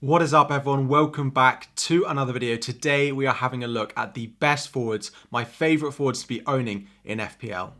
What is up, everyone? Welcome back to another video. Today we are having a look at the best forwards, my favourite forwards to be owning in FPL.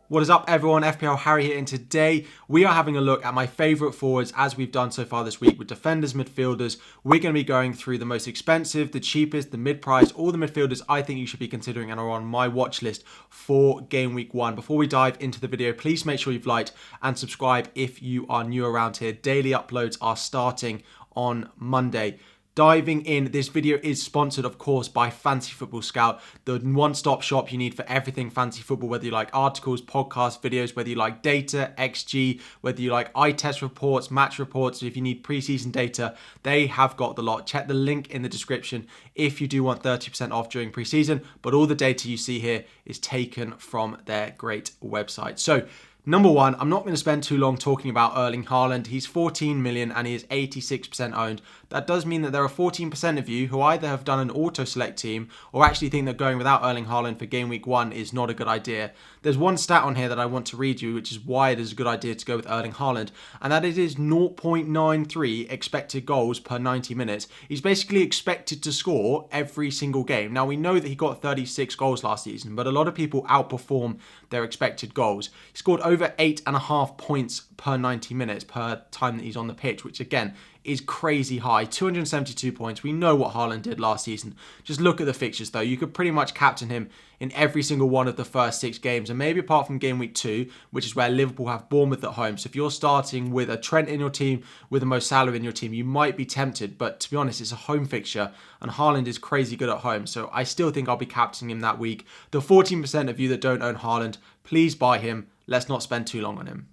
What is up, everyone? FPL Harry here, and today we are having a look at my favourite forwards as we've done so far this week with defenders, midfielders. We're going to be going through the most expensive, the cheapest, the mid-price, all the midfielders I think you should be considering and are on my watch list for game week 1. Before we dive into the video, please make sure you've liked and subscribe if you are new around here. Daily uploads are starting on Monday. Diving in, this video is sponsored, of course, by Fantasy Football Scout, the one-stop shop you need for everything fantasy football, whether you like articles, podcasts, videos, whether you like data, XG, whether you like eye test reports, match reports, if you need preseason data, they have got the lot. Check the link in the description if you do want 30% off during preseason, but all the data you see here is taken from their great website. So, number one, I'm not going to spend too long talking about Erling Haaland. He's 14 million and he is 86% owned. That does mean that there are 14% of you who either have done an auto-select team or actually think that going without Erling Haaland for game week 1 is not a good idea. There's one stat on here that I want to read you, which is why it is a good idea to go with Erling Haaland, and that it is 0.93 expected goals per 90 minutes. He's basically expected to score every single game. Now, we know that he got 36 goals last season, but a lot of people outperform their expected goals. He scored over 8.5 points per 90 minutes per time that he's on the pitch, which again is crazy high. 272 points. We know what Haaland did last season. Just look at the fixtures though. You could pretty much captain him in every single one of the first 6 games, and maybe apart from game week 2, which is where Liverpool have Bournemouth at home. So if you're starting with a Trent in your team, with a Mo Salah in your team, you might be tempted, but to be honest, it's a home fixture and Haaland is crazy good at home. So I still think I'll be captaining him that week. The 14% of you that don't own Haaland, please buy him. Let's not spend too long on him.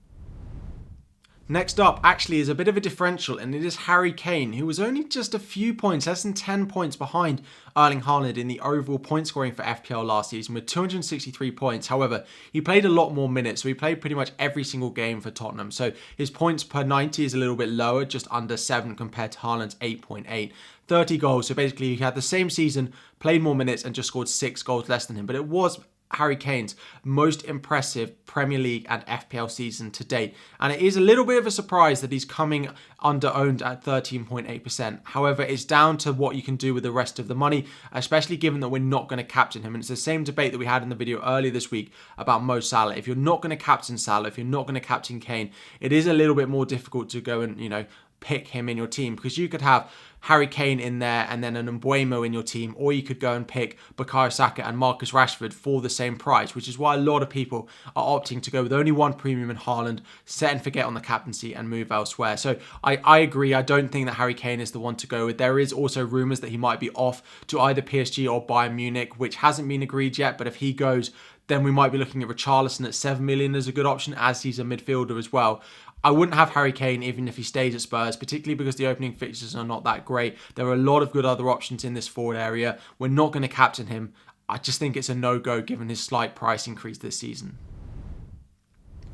Next up actually is a bit of a differential, and it is Harry Kane, who was only just a few points, less than 10 points behind Erling Haaland in the overall point scoring for FPL last season with 263 points. However, he played a lot more minutes, so he played pretty much every single game for Tottenham. So his points per 90 is a little bit lower, just under 7 compared to Haaland's 8.8. 30 goals, so basically he had the same season, played more minutes and just scored 6 goals less than him. But it was Harry Kane's most impressive Premier League and FPL season to date. And it is a little bit of a surprise that he's coming under-owned at 13.8%. However, it's down to what you can do with the rest of the money, especially given that we're not going to captain him. And it's the same debate that we had in the video earlier this week about Mo Salah. If you're not going to captain Salah, if you're not going to captain Kane, it is a little bit more difficult to go and, pick him in your team, because you could have Harry Kane in there and then an Mbeumo in your team, or you could go and pick Bukayo Saka and Marcus Rashford for the same price, which is why a lot of people are opting to go with only one premium in Haaland, set and forget on the captaincy and move elsewhere. So I agree. I don't think that Harry Kane is the one to go with. There is also rumours that he might be off to either PSG or Bayern Munich, which hasn't been agreed yet, but if he goes, then we might be looking at Richarlison at 7 million as a good option, as he's a midfielder as well. I wouldn't have Harry Kane even if he stays at Spurs, particularly because the opening fixtures are not that great. There are a lot of good other options in this forward area. We're not going to captain him. I just think it's a no-go given his slight price increase this season.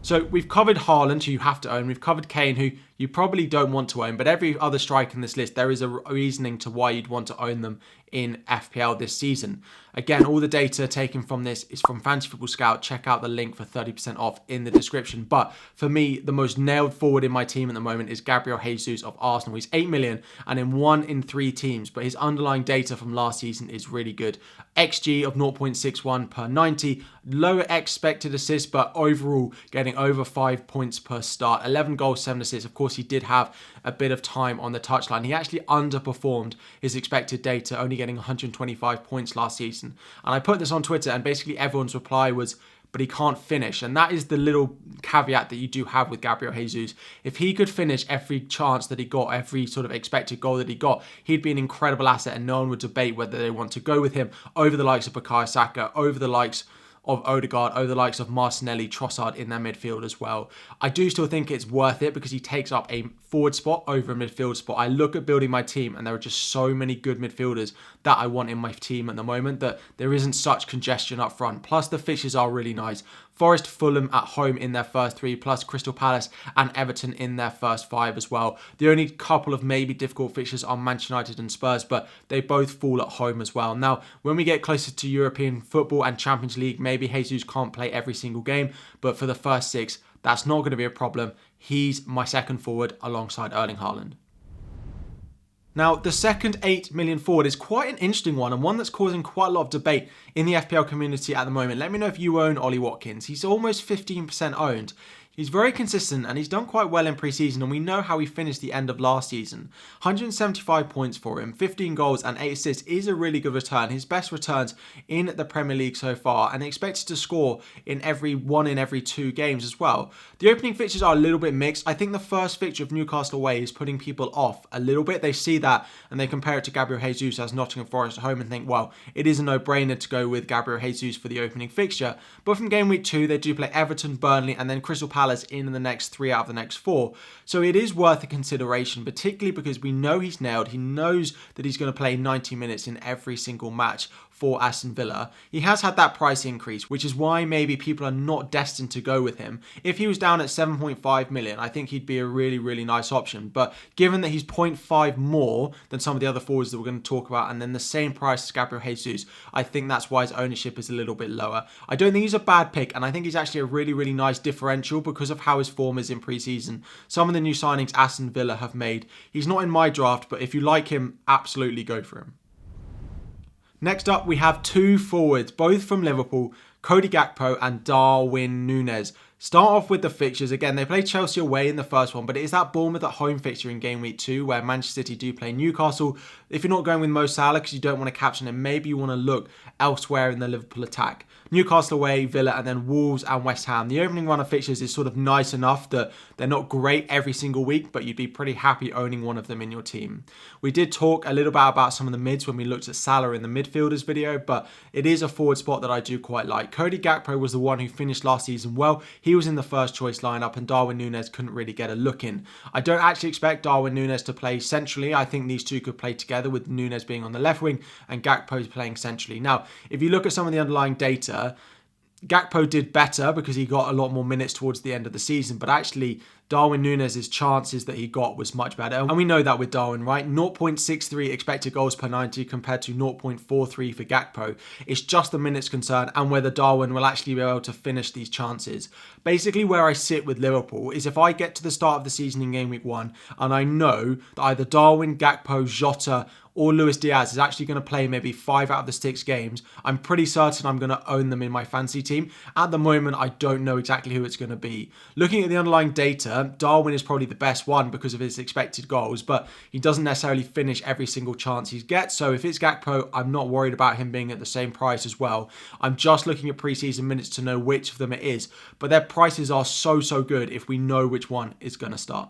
So we've covered Haaland, who you have to own. We've covered Kane, who you probably don't want to own. But every other striker in this list, there is a reasoning to why you'd want to own them in FPL this season. Again, all the data taken from this is from Fantasy Football Scout. Check out the link for 30% off in the description. But for me, the most nailed forward in my team at the moment is Gabriel Jesus of Arsenal. He's 8 million and in 1 in 3 teams. But his underlying data from last season is really good. XG of 0.61 per 90. Lower expected assists, but overall getting over 5 points per start. 11 goals, 7 assists. Of course, he did have a bit of time on the touchline. He actually underperformed his expected data, only getting 125 points last season. And I put this on Twitter, and basically everyone's reply was, but he can't finish. And that is the little caveat that you do have with Gabriel Jesus. If he could finish every chance that he got, every sort of expected goal that he got, he'd be an incredible asset, and no one would debate whether they want to go with him over the likes of Bukayo Saka, over the likes of Odegaard, over the likes of Martinelli, Trossard in their midfield as well. I do still think it's worth it because he takes up a forward spot over a midfield spot. I look at building my team and there are just so many good midfielders that I want in my team at the moment that there isn't such congestion up front. Plus the fixtures are really nice. Forest, Fulham at home in their first 3, plus Crystal Palace and Everton in their first 5 as well. The only couple of maybe difficult fixtures are Manchester United and Spurs, but they both fall at home as well. Now, when we get closer to European football and Champions League, maybe Jesus can't play every single game, but for the first 6, that's not going to be a problem. He's my second forward alongside Erling Haaland. Now, the second 8 million forward is quite an interesting one, and one that's causing quite a lot of debate in the FPL community at the moment. Let me know if you own Ollie Watkins. He's almost 15% owned. He's very consistent and he's done quite well in pre-season, and we know how he finished the end of last season. 175 points for him, 15 goals and 8 assists is a really good return. His best returns in the Premier League so far, and expected to score in every 2 games as well. The opening fixtures are a little bit mixed. I think the first fixture of Newcastle away is putting people off a little bit. They see that and they compare it to Gabriel Jesus as Nottingham Forest at home and think, well, it is a no-brainer to go with Gabriel Jesus for the opening fixture. But from game week 2, they do play Everton, Burnley and then Crystal Palace in the next 3 out of the next 4. So it is worth a consideration, particularly because we know he's nailed. He knows that he's going to play 90 minutes in every single match for Aston Villa. He has had that price increase, which is why maybe people are not destined to go with him. If he was down at 7.5 million, I think he'd be a really, really nice option. But given that he's 0.5 more than some of the other forwards that we're going to talk about, and then the same price as Gabriel Jesus, I think that's why his ownership is a little bit lower. I don't think he's a bad pick, and I think he's actually a really, really nice differential because of how his form is in pre-season. Some of the new signings Aston Villa have made. He's not in my draft, but if you like him, absolutely go for him. Next up, we have 2 forwards, both from Liverpool, Cody Gakpo and Darwin Núñez. Start off with the fixtures. Again, they play Chelsea away in the first one, but it is that Bournemouth at home fixture in game week 2 where Manchester City do play Newcastle. If you're not going with Mo Salah because you don't want to captain him, maybe you want to look elsewhere in the Liverpool attack. Newcastle away, Villa, and then Wolves and West Ham. The opening run of fixtures is sort of nice enough that they're not great every single week, but you'd be pretty happy owning one of them in your team. We did talk a little bit about some of the mids when we looked at Salah in the midfielders video, but it is a forward spot that I do quite like. Cody Gakpo was the one who finished last season well. He was in the first choice lineup and Darwin Núñez couldn't really get a look in. I don't actually expect Darwin Núñez to play centrally. I think these two could play together with Núñez being on the left wing and Gakpo playing centrally. Now, if you look at some of the underlying data, Gakpo did better because he got a lot more minutes towards the end of the season, but actually Darwin Núñez's chances that he got was much better. And we know that with Darwin, right? 0.63 expected goals per 90 compared to 0.43 for Gakpo. It's just the minutes concern and whether Darwin will actually be able to finish these chances. Basically, where I sit with Liverpool is if I get to the start of the season in game week 1 and I know that either Darwin, Gakpo, Jota or Luis Diaz is actually going to play maybe 5 out of the 6 games, I'm pretty certain I'm going to own them in my fantasy team. At the moment, I don't know exactly who it's going to be. Looking at the underlying data, Darwin is probably the best one because of his expected goals, but he doesn't necessarily finish every single chance he gets. So if it's Gakpo, I'm not worried about him being at the same price as well. I'm just looking at preseason minutes to know which of them it is, but their prices are so good if we know which one is going to start.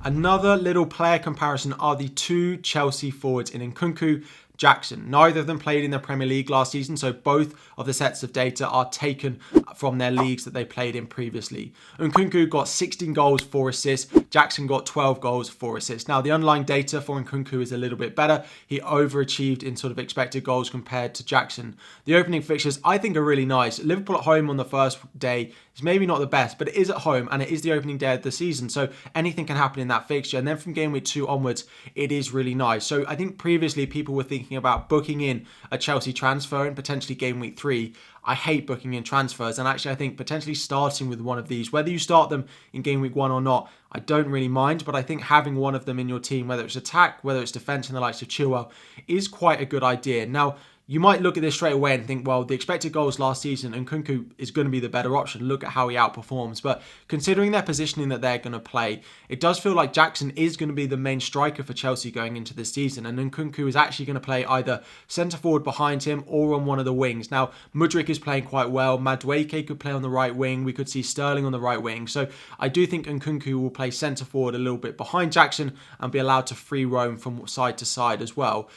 Another little player comparison are the 2 Chelsea forwards in Nkunku, Jackson. Neither of them played in the Premier League last season, so both of the sets of data are taken from their leagues that they played in previously. Nkunku got 16 goals, 4 assists. Jackson got 12 goals, 4 assists. Now, the underlying data for Nkunku is a little bit better. He overachieved in sort of expected goals compared to Jackson. The opening fixtures, I think, are really nice. Liverpool at home on the first day is maybe not the best, but it is at home and it is the opening day of the season, so anything can happen in that fixture. And then from game week 2 onwards, it is really nice. So I think previously people were thinking about booking in a Chelsea transfer and potentially game week 3. I hate booking in transfers, and actually I think potentially starting with one of these, whether you start them in game week 1 or not, I don't really mind, but I think having one of them in your team, whether it's attack, whether it's defence in the likes of Chilwell, is quite a good idea. Now, you might look at this straight away and think, well, the expected goals last season, and Nkunku is going to be the better option. Look at how he outperforms. But considering their positioning that they're going to play, it does feel like Jackson is going to be the main striker for Chelsea going into this season. And Nkunku is actually going to play either centre forward behind him or on one of the wings. Now, Mudryk is playing quite well. Madueke could play on the right wing. We could see Sterling on the right wing. So I do think Nkunku will play centre forward a little bit behind Jackson and be allowed to free roam from side to side as well.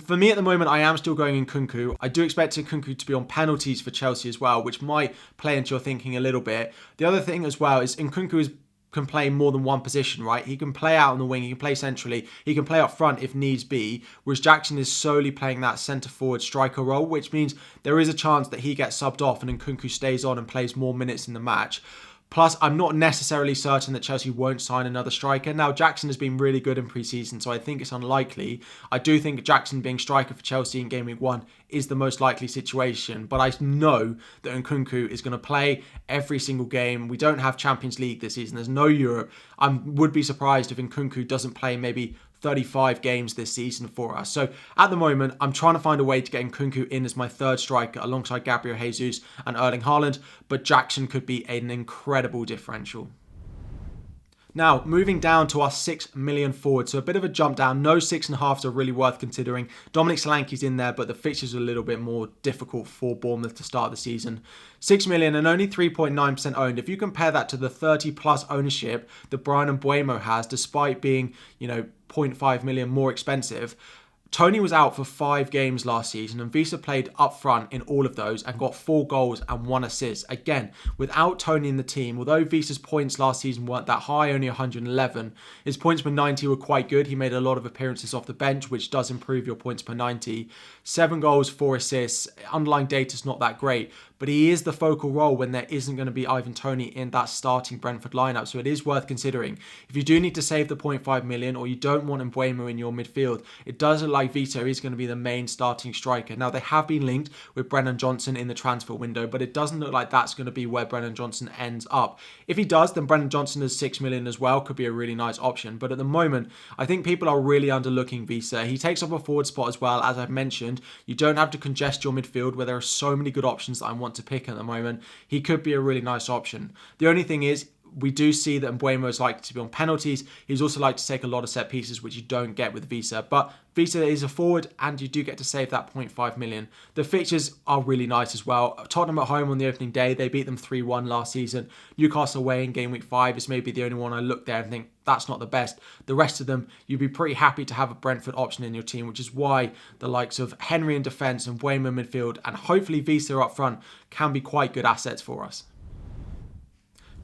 For me at the moment, I am still going Nkunku. I do expect Nkunku to be on penalties for Chelsea as well, which might play into your thinking a little bit. The other thing as well is Nkunku is can play more than one position, right? He can play out on the wing, he can play centrally, he can play up front if needs be, whereas Jackson is solely playing that centre-forward striker role, which means there is a chance that he gets subbed off and Nkunku stays on and plays more minutes in the match. Plus, I'm not necessarily certain that Chelsea won't sign another striker. Now, Jackson has been really good in pre-season, so I think it's unlikely. I do think Jackson being striker for Chelsea in game week 1 is the most likely situation. But I know that Nkunku is going to play every single game. We don't have Champions League this season. There's no Europe. I would be surprised if Nkunku doesn't play maybe 35 games this season for us. So at the moment, I'm trying to find a way to get Nkunku in as my third striker alongside Gabriel Jesus and Erling Haaland, but Jackson could be an incredible differential. Now, moving down to our 6 million forward, so a bit of a jump down. No 6.5s are really worth considering. Dominic Solanke's in there, but the fixtures are a little bit more difficult for Bournemouth to start the season. 6 million and only 3.9% owned. If you compare that to the 30 plus ownership that Bryan Mbeumo has, despite being, 0.5 million more expensive, Tony was out for 5 games last season and Wissa played up front in all of those and got 4 goals and 1 assist. Again, without Tony in the team, although Vissa's points last season weren't that high, only 111, his points per 90 were quite good. He made a lot of appearances off the bench, which does improve your points per 90. 7 goals, 4 assists. Underlying data's not that great, but he is the focal role when there isn't going to be Ivan Toney in that starting Brentford lineup, so it is worth considering. If you do need to save the 0.5 million or you don't want Mbeumo in your midfield, it does look like Vito is going to be the main starting striker. Now, they have been linked with Brennan Johnson in the transfer window, but it doesn't look like that's going to be where Brennan Johnson ends up. If he does, then Brennan Johnson is 6 million as well, could be a really nice option. But at the moment, I think people are really underlooking Wissa. He takes up a forward spot as well, as I've mentioned. You don't have to congest your midfield where there are so many good options that I want to pick at the moment. He could be a really nice option. The only thing is, we do see that Mbeumo is likely to be on penalties. He's also like to take a lot of set pieces, which you don't get with Wissa. But Wissa is a forward, and you do get to save that 0.5 million. The fixtures are really nice as well. Tottenham at home on the opening day. They beat them 3-1 last season. Newcastle away in game week 5 is maybe the only one I look there and think, that's not the best. The rest of them, you'd be pretty happy to have a Brentford option in your team, which is why the likes of Henry in defence and Mbeumo midfield, and hopefully Wissa up front, can be quite good assets for us.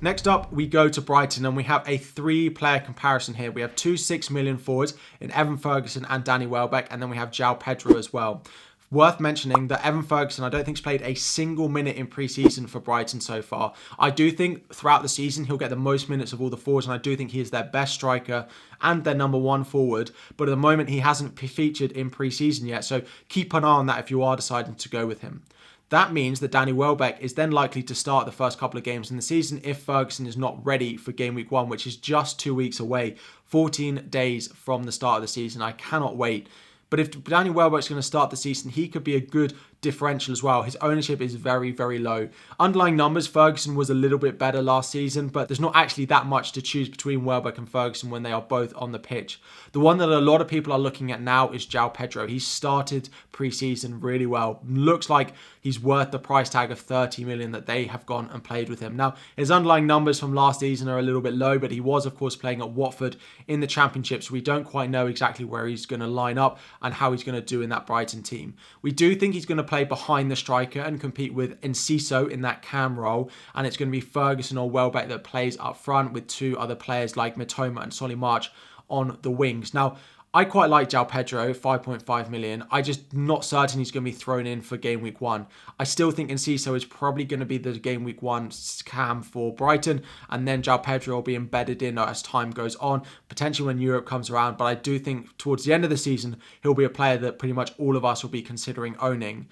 Next up, we go to Brighton and we have a 3-player comparison here. We have 2 6 million forwards in Evan Ferguson and Danny Welbeck, and then we have J.Pedro as well. Worth mentioning that Evan Ferguson, I don't think, has played a single minute in pre-season for Brighton so far. I do think throughout the season he'll get the most minutes of all the forwards, and I do think he is their best striker and their number 1 forward. But at the moment, he hasn't featured in pre-season yet, so keep an eye on that if you are deciding to go with him. That means that Danny Welbeck is then likely to start the first couple of games in the season if Ferguson is not ready for game week 1, which is just 2 weeks away, 14 days from the start of the season. I cannot wait. But if Danny Welbeck's going to start the season, he could be a good differential as well. His ownership is very, very low. Underlying numbers, Ferguson was a little bit better last season, but there's not actually that much to choose between Welbeck and Ferguson when they are both on the pitch. The one that a lot of people are looking at now is J.Pedro. He started pre-season really well. Looks like he's worth the price tag of 30 million that they have gone and played with him. Now, his underlying numbers from last season are a little bit low, but he was, of course, playing at Watford in the Championship, so we don't quite know exactly where he's going to line up and how he's going to do in that Brighton team. We do think he's going to play behind the striker and compete with Enciso in that cam role, and it's going to be Ferguson or Welbeck that plays up front with 2 other players like Mitoma and Solly March on the wings. Now, I quite like J.Pedro, 5.5 million. I just not certain he's going to be thrown in for game week 1. I still think Enciso is probably going to be the game week 1 cam for Brighton, and then J.Pedro will be embedded in as time goes on, potentially when Europe comes around. But I do think towards the end of the season, he'll be a player that pretty much all of us will be considering owning.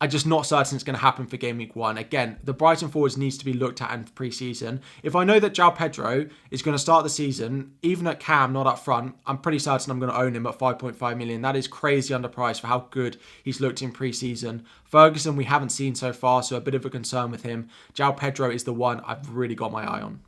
I'm just not certain it's going to happen for game week 1. Again, the Brighton forwards needs to be looked at in pre-season. If I know that J.Pedro is going to start the season, even at cam, not up front, I'm pretty certain I'm going to own him at 5.5 million. That is crazy underpriced for how good he's looked in pre-season. Ferguson, we haven't seen so far, so a bit of a concern with him. J.Pedro is the one I've really got my eye on.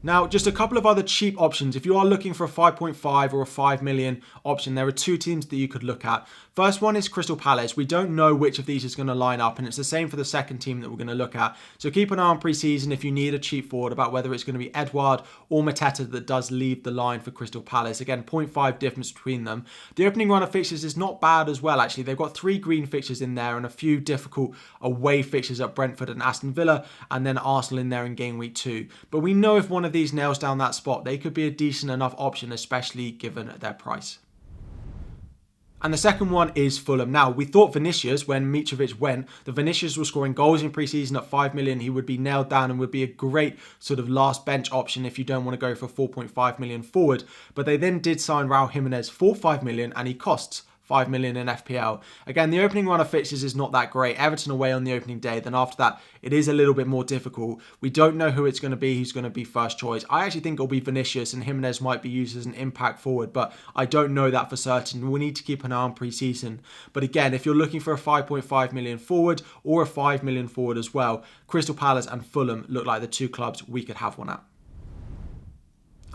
Now, just a couple of other cheap options. If you are looking for a 5.5 or a 5 million option, there are 2 teams that you could look at. First one is Crystal Palace. We don't know which of these is going to line up, and it's the same for the second team that we're going to look at. So keep an eye on pre-season if you need a cheap forward about whether it's going to be Edouard or Mateta that does leave the line for Crystal Palace. Again, 0.5 difference between them. The opening run of fixtures is not bad as well, actually. They've got 3 green fixtures in there and a few difficult away fixtures at Brentford and Aston Villa, and then Arsenal in there in game week 2. But we know if one of of these nails down that spot, they could be a decent enough option, especially given their price. And the second one is Fulham. Now, we thought Vinicius, when Mitrovic went, that Vinicius was scoring goals in pre-season at 5 million. He would be nailed down and would be a great sort of last bench option if you don't want to go for 4.5 million forward. But they then did sign Raul Jimenez for 5 million and he costs 5 million in FPL. Again, the opening run of fixtures is not that great. Everton away on the opening day. Then after that, it is a little bit more difficult. We don't know who it's going to be, who's going to be first choice. I actually think it'll be Vinicius and Jimenez might be used as an impact forward, but I don't know that for certain. We need to keep an eye on pre-season. But again, if you're looking for a 5.5 million forward or a 5 million forward as well, Crystal Palace and Fulham look like the two clubs we could have one at.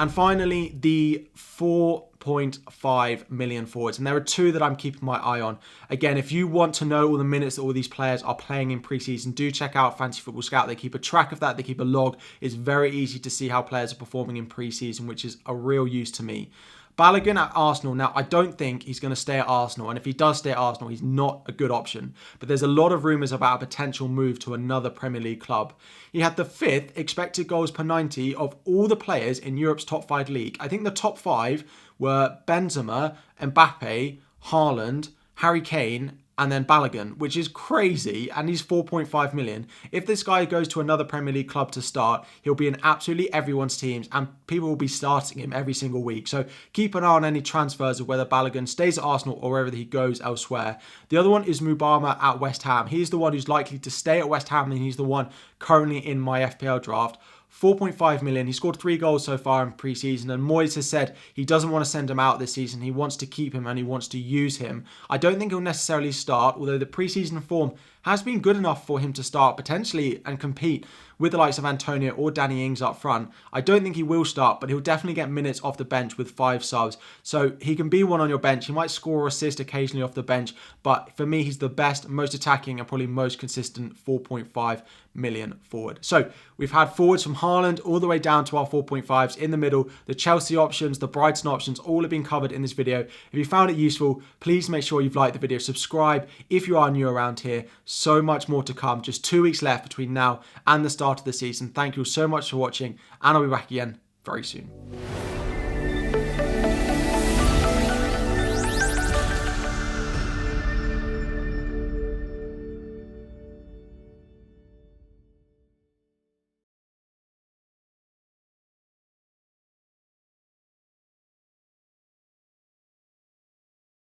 And finally, the 4.5 million forwards. And there are two that I'm keeping my eye on. Again, if you want to know all the minutes that all these players are playing in preseason, do check out Fantasy Football Scout. They keep a track of that. They keep a log. It's very easy to see how players are performing in preseason, which is a real use to me. Balogun at Arsenal. Now, I don't think he's going to stay at Arsenal. And if he does stay at Arsenal, he's not a good option. But there's a lot of rumours about a potential move to another Premier League club. He had the 5th expected goals per 90 of all the players in Europe's top 5 league. I think the top 5 were Benzema, Mbappe, Haaland, Harry Kane, and then Balogun, which is crazy, and he's 4.5 million. If this guy goes to another Premier League club to start, he'll be in absolutely everyone's teams, and people will be starting him every single week. So keep an eye on any transfers of whether Balogun stays at Arsenal or wherever he goes elsewhere. The other one is Mubama at West Ham. He's the one who's likely to stay at West Ham, and he's the one currently in my FPL draft. 4.5 million. He scored 3 goals so far in pre-season, and Moyes has said he doesn't want to send him out this season. He wants to keep him and he wants to use him. I don't think he'll necessarily start, although the pre-season form has been good enough for him to start potentially and compete with the likes of Antonio or Danny Ings up front. I don't think he will start, but he'll definitely get minutes off the bench with 5 subs. So he can be one on your bench. He might score or assist occasionally off the bench, but for me, he's the best, most attacking and probably most consistent 4.5 million forward. So we've had forwards from Haaland all the way down to our 4.5s in the middle. The Chelsea options, the Brighton options, all have been covered in this video. If you found it useful, please make sure you've liked the video, subscribe if you are new around here. So much more to come. Just 2 weeks left between now and the start of the season. Thank you so much for watching, and I'll be back again very soon.